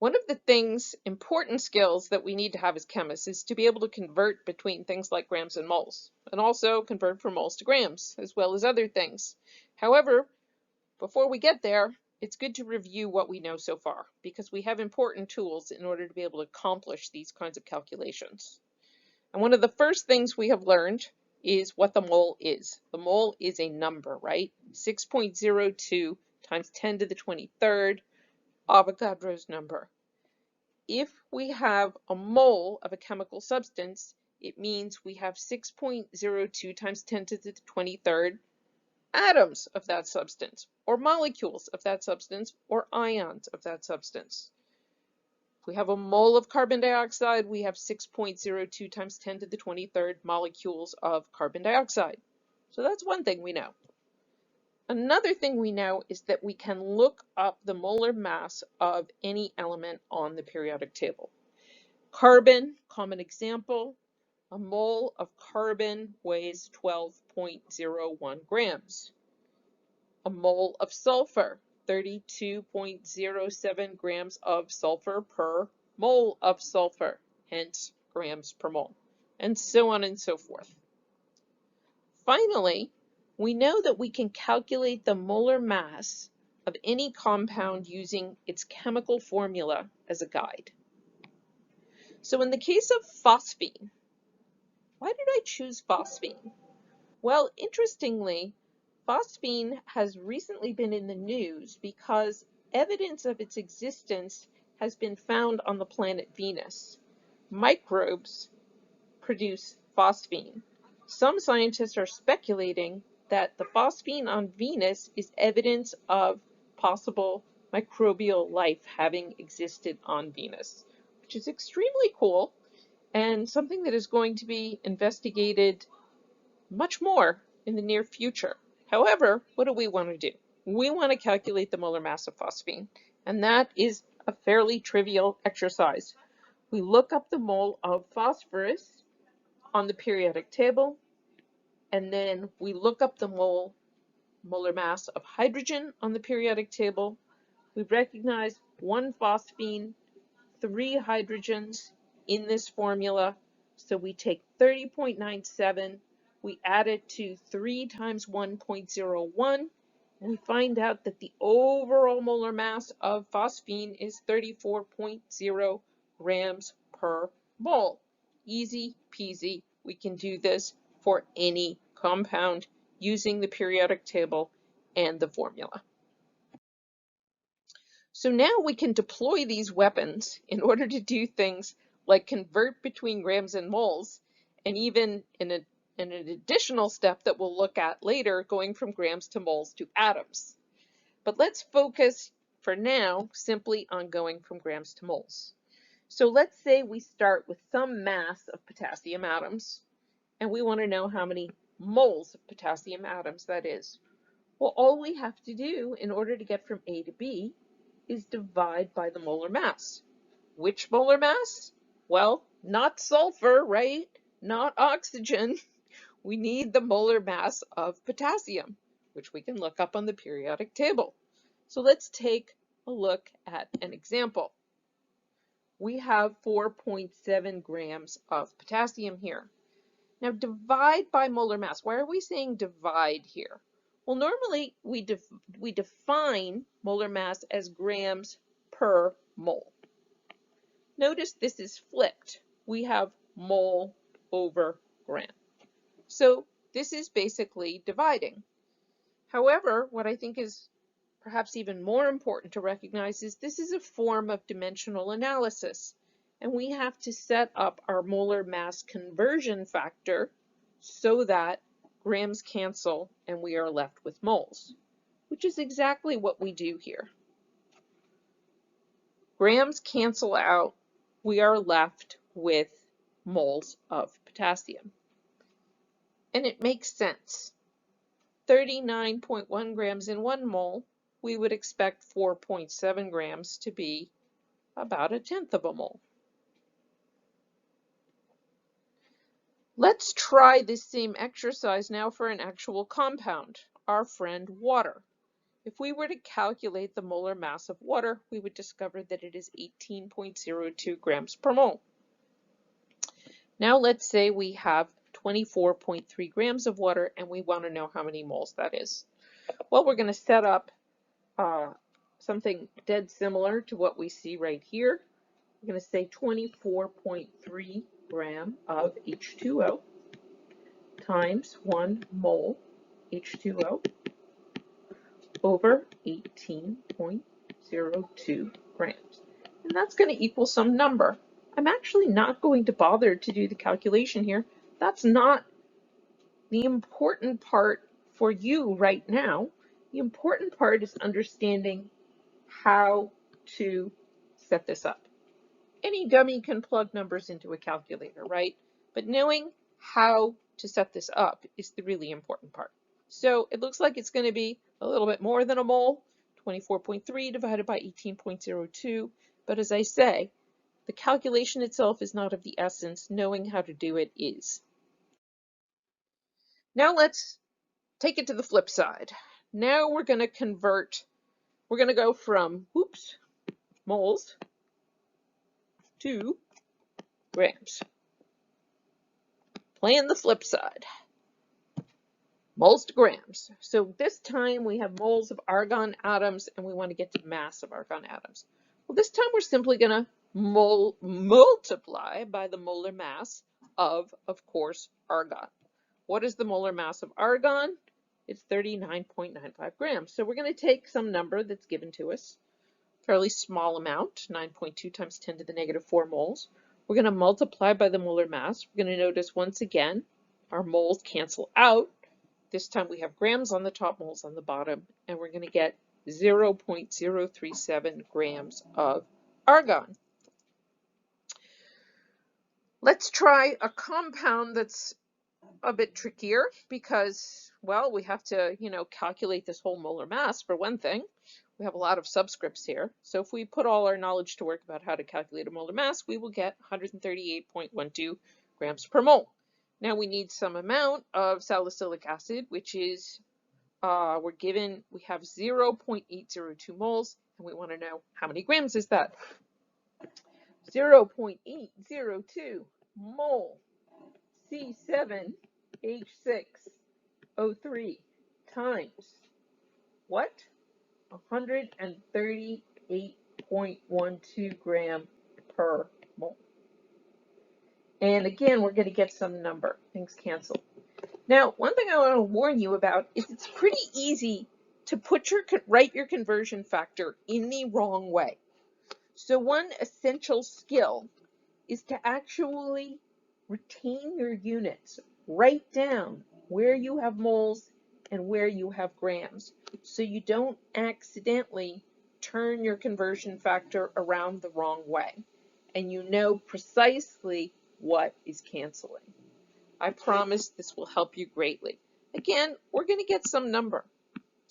One of the important skills that we need to have as chemists is to be able to convert between things like grams and moles, and also convert from moles to grams, as well as other things. However, before we get there, it's good to review what we know so far, because we have important tools in order to be able to accomplish these kinds of calculations. And one of the first things we have learned is what the mole is. The mole is a number, right? 6.02 times 10 to the 23rd, Avogadro's number. If we have a mole of a chemical substance, it means we have 6.02 times 10 to the 23rd atoms of that substance, or molecules of that substance, or ions of that substance. If we have a mole of carbon dioxide, we have 6.02 times 10 to the 23rd molecules of carbon dioxide. So that's one thing we know. Another thing we know is that we can look up the molar mass of any element on the periodic table. Carbon, common example, a mole of carbon weighs 12.01 grams. A mole of sulfur, 32.07 grams of sulfur per mole of sulfur, hence grams per mole, and so on and so forth. Finally, we know that we can calculate the molar mass of any compound using its chemical formula as a guide. So in the case of phosphine, why did I choose phosphine? Well, interestingly, phosphine has recently been in the news because evidence of its existence has been found on the planet Venus. Microbes produce phosphine. Some scientists are speculating that the phosphine on Venus is evidence of possible microbial life having existed on Venus, which is extremely cool and something that is going to be investigated much more in the near future. However, what do we want to do? We want to calculate the molar mass of phosphine, and that is a fairly trivial exercise. We look up the mole of phosphorus on the periodic table, and then we look up the molar mass of hydrogen on the periodic table. We recognize one phosphine, 3 hydrogens in this formula, so we take 30.97, we add it to 3 times 1.01, and we find out that the overall molar mass of phosphine is 34.0 grams per mole. Easy peasy. We can do this for any compound using the periodic table and the formula. So now we can deploy these weapons in order to do things like convert between grams and moles, and even in an additional step that we'll look at later, going from grams to moles to atoms. But let's focus for now simply on going from grams to moles. So let's say we start with some mass of potassium atoms, and we want to know how many moles of potassium atoms that is. Well, all we have to do in order to get from A to B is divide by the molar mass. Which molar mass? Well, not sulfur, right? Not oxygen. We need the molar mass of potassium, which we can look up on the periodic table. So let's take a look at an example. We have 4.7 grams of potassium here. Now divide by molar mass. Why are we saying divide here? Well, normally we define molar mass as grams per mole. Notice this is flipped. We have mole over gram. So this is basically dividing. However, what I think is perhaps even more important to recognize is this is a form of dimensional analysis, and we have to set up our molar mass conversion factor so that grams cancel and we are left with moles, which is exactly what we do here. Grams cancel out, we are left with moles of potassium. And it makes sense. 39.1 grams in 1 mole, we would expect 4.7 grams to be about 1/10 of a mole. Let's try this same exercise now for an actual compound, our friend water. if we were to calculate the molar mass of water, we would discover that it is 18.02 grams per mole. Now let's say we have 24.3 grams of water and we want to know how many moles that is. Well, we're going to set up something dead similar to what we see right here. We're going to say 24.3 gram of H2O times 1 mole H2O over 18.02 grams. And that's going to equal some number. I'm actually not going to bother to do the calculation here. That's not the important part for you right now. The important part is understanding how to set this up. Any dummy can plug numbers into a calculator, right? But knowing how to set this up is the really important part. So it looks like it's going to be a little bit more than a mole, 24.3 divided by 18.02. But as I say, the calculation itself is not of the essence. Knowing how to do it is. Now let's take it to the flip side. Now we're going to convert. We're going to go from, moles to grams. Playing the flip side. Moles to grams. So this time we have moles of argon atoms and we want to get the mass of argon atoms. Well, this time we're simply going to multiply by the molar mass of course, argon. What is the molar mass of argon? It's 39.95 grams. So we're going to take some number that's given to us, fairly small amount, 9.2 times 10 to the negative 4 moles. We're going to multiply by the molar mass. We're going to notice once again our moles cancel out. This time we have grams on the top, moles on the bottom, and we're going to get 0.037 grams of argon. Let's try a compound that's a bit trickier because, well, we have to, calculate this whole molar mass for one thing. We have a lot of subscripts here. So if we put all our knowledge to work about how to calculate a molar mass, we will get 138.12 grams per mole. Now we need some amount of salicylic acid, which is, we have 0.802 moles, and we want to know how many grams is that? 0.802 mole C7H6O3 times what? 138.12 gram per mole. And again, we're going to get some number. Things cancel. Now, one thing I want to warn you about is it's pretty easy to write your conversion factor in the wrong way. So one essential skill is to actually retain your units. Write down where you have moles and where you have grams, so you don't accidentally turn your conversion factor around the wrong way, and you know precisely what is canceling. I promise this will help you greatly. Again, we're going to get some number.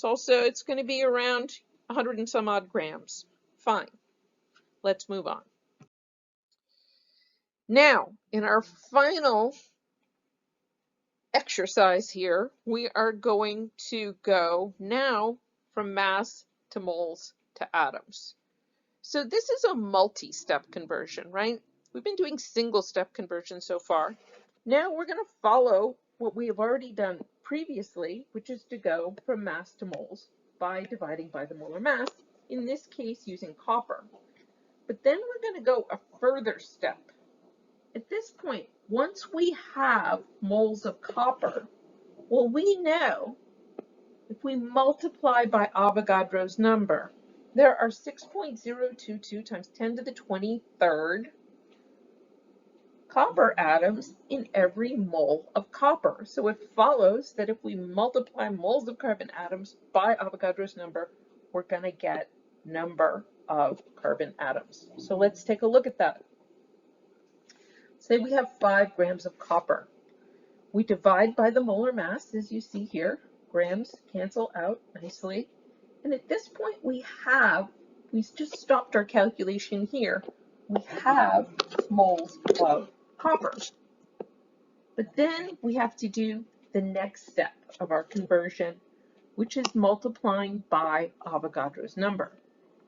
It's going to be around 100 and some odd grams. Fine. Let's move on. Now, in our final exercise here, we are going to go now from mass to moles to atoms. So this is a multi-step conversion, right? We've been doing single-step conversion so far. Now we're going to follow what we have already done previously, which is to go from mass to moles by dividing by the molar mass, in this case using copper. But then we're going to go a further step. At this point, once we have moles of copper, well, we know if we multiply by Avogadro's number, there are 6.022 times 10 to the 23rd copper atoms in every mole of copper. So it follows that if we multiply moles of carbon atoms by Avogadro's number, we're going to get number of carbon atoms. So let's take a look at that. Say we have 5 grams of copper. We divide by the molar mass, as you see here. Grams cancel out nicely. And at this point we just stopped our calculation here. We have moles of copper. But then we have to do the next step of our conversion, which is multiplying by Avogadro's number.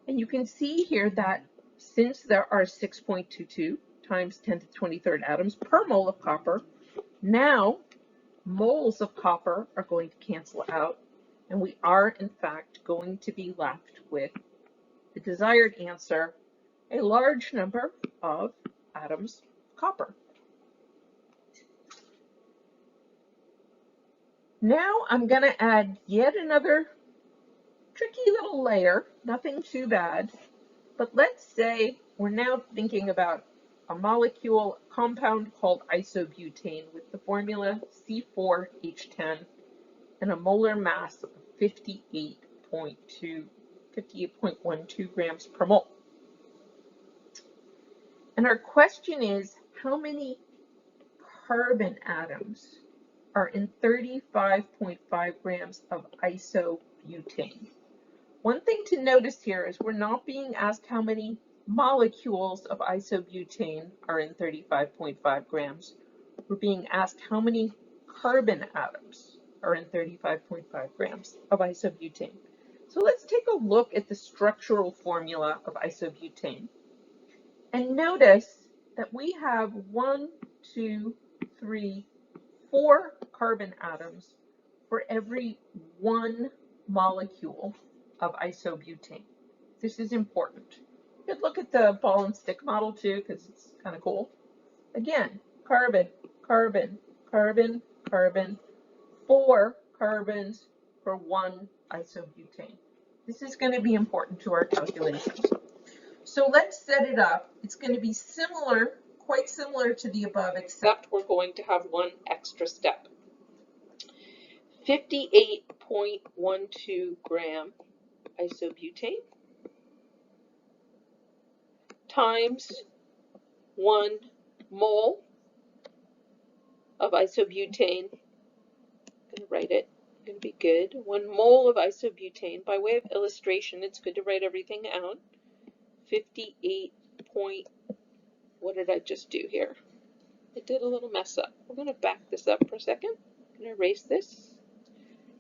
And you can see here that since there are 6.22 times 10 to the 23rd atoms per mole of copper, now moles of copper are going to cancel out, and we are in fact going to be left with the desired answer, a large number of atoms of copper. Now I'm going to add yet another tricky little layer, nothing too bad, but let's say we're now thinking about a molecule, a compound called isobutane with the formula C4H10 and a molar mass of 58.12 grams per mole. And our question is, how many carbon atoms are in 35.5 grams of isobutane? One thing to notice here is we're not being asked how many molecules of isobutane are in 35.5 grams. We're being asked how many carbon atoms are in 35.5 grams of isobutane. So let's take a look at the structural formula of isobutane. And notice that we have 4 carbon atoms for every 1 molecule of isobutane. This is important. You could look at the ball and stick model too, because it's kind of cool. Again, carbon, carbon, carbon, carbon, 4 carbons for 1 isobutane. This is going to be important to our calculations. So let's set it up. It's going to be similar, quite similar to the above, except we're going to have one extra step. 58.12 gram isobutane times 1 mole of isobutane. I'm going to write it. It's going to be good. 1 mole of isobutane. By way of illustration, it's good to write everything out. 58 point, what did I just do here? I did a little mess up. We're going to back this up for a second. I'm going to erase this.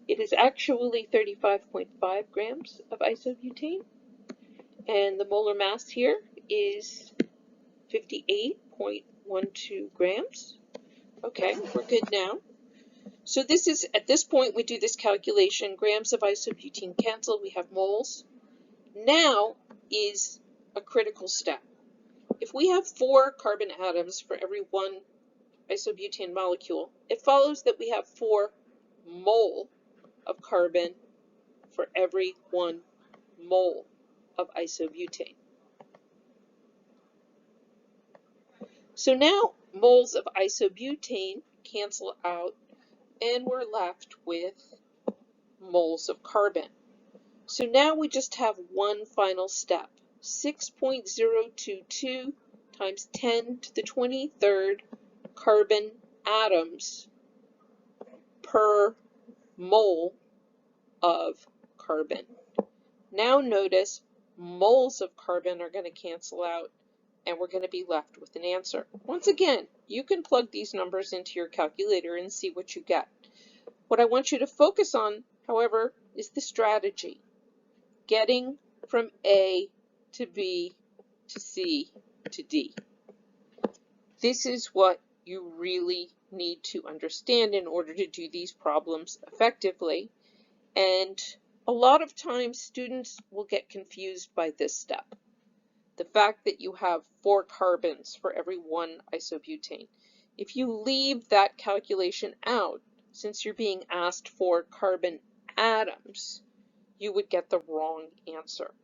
It is actually 35.5 grams of isobutane. And the molar mass here is 58.12 grams. Okay, we're good now. So this is, at this point we do this calculation, grams of isobutane cancel, we have moles. Now is a critical step. If we have 4 carbon atoms for every 1 isobutane molecule, it follows that we have 4 mole of carbon for every 1 mole of isobutane. So now moles of isobutane cancel out and we're left with moles of carbon. So now we just have one final step. 6.022 times 10 to the 23rd carbon atoms per mole of carbon. Now notice moles of carbon are going to cancel out and we're going to be left with an answer. Once again, you can plug these numbers into your calculator and see what you get. What I want you to focus on, however, is the strategy. Getting from A to B to C to D. This is what you really need to understand in order to do these problems effectively. And a lot of times students will get confused by this step. The fact that you have 4 carbons for every 1 isobutane. If you leave that calculation out, since you're being asked for carbon atoms, you would get the wrong answer.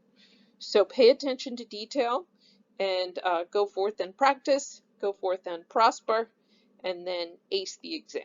So pay attention to detail and go forth and practice, go forth and prosper, and then ace the exam.